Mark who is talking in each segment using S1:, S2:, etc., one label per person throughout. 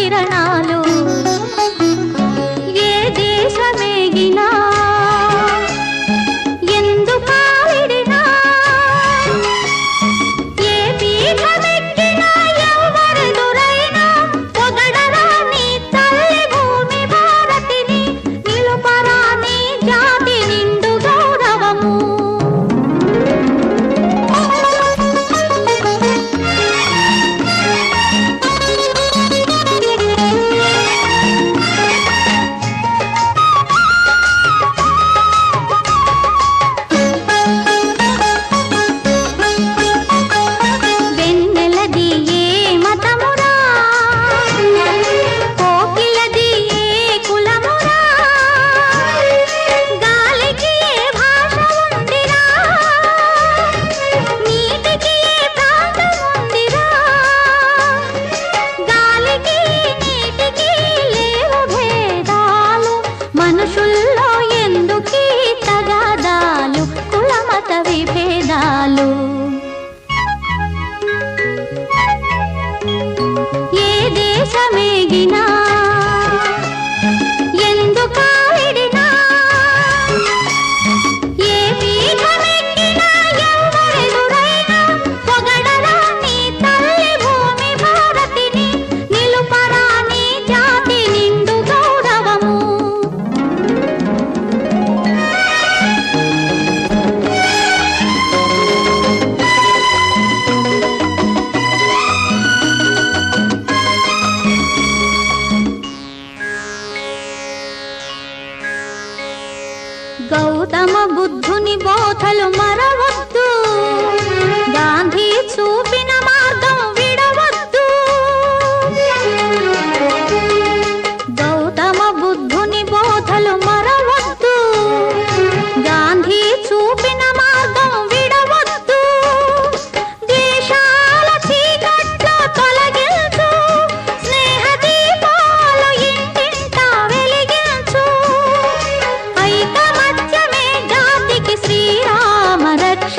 S1: కిరణాలు ఏ దేశమేగినా ఎందుకావిడినా ఏ పీఠమెక్కినా ఎవరెదురైనా పొగడరా నీ తల్లి భూమి భారతిని నిలుపరా నీ జాతి నిండు గౌరవము వెన్నెలది ఏ మతమురా కోకిలది ఏ కులమురా గాలికి ఏ భాష ఉందిరా నీటికి ఏ ప్రాంతం ఉందిరా గాలికి నీటికి లేవు భేదాలు మనుషుల్లో ఎందుకీ తగాదాలు కులమత విభేదాలు ఏ దేశమేగినా ఎందుకావిడినా ఏ పీఠమెక్కినా ఎవరెదురైనా పొగడరా నీ తల్లి భూమి భారతిని నిలుపరా నీ జాతి నిండు గౌరవము గౌతమ బుద్ధుని బోధలు మరవద్దు గాంధీ చూపిన మార్గం విడవద్దు గౌతమ బుద్ధుని బోధలు మరవద్దు గాంధీ చూపిన మార్గం విడవద్దు ద్వేషాల చీకట్లు తొలగించు స్నేహ దీపాలు ఇంటింటా వెలిగించు ఐకమత్యమే జాతికి శ్రీరామ రక్ష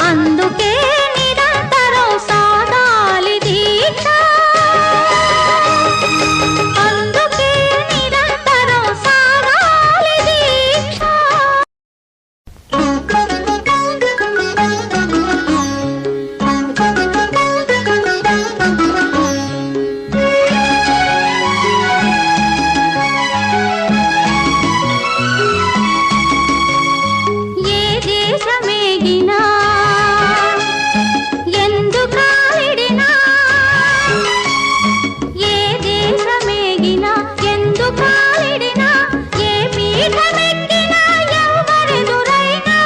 S1: అందుకే నిరంతరం సాగాలి దీక్ష అందుకే నిరంతరం సాగాలి దీక్ష ఏ దేశమేగినా ఎందుకావిడినా ఏ దేశమేగినా ఎందుకావిడినా ఏ పీఠమెక్కినా ఎవరెదురైనా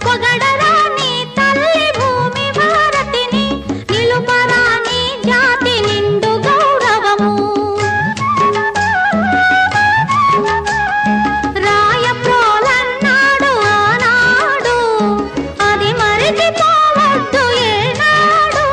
S1: పొగడరా నీ తల్లి భూమి భారతిని నిలుపరా నీ జాతి నిండు గౌరవము రాయప్రోలన్నాడు ఆనాడు అది మరిచిపోవద్దు ఏనాడు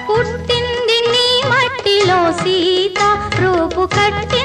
S1: పుట్టింది నీ మట్టిలో సీత రూపు కట్టి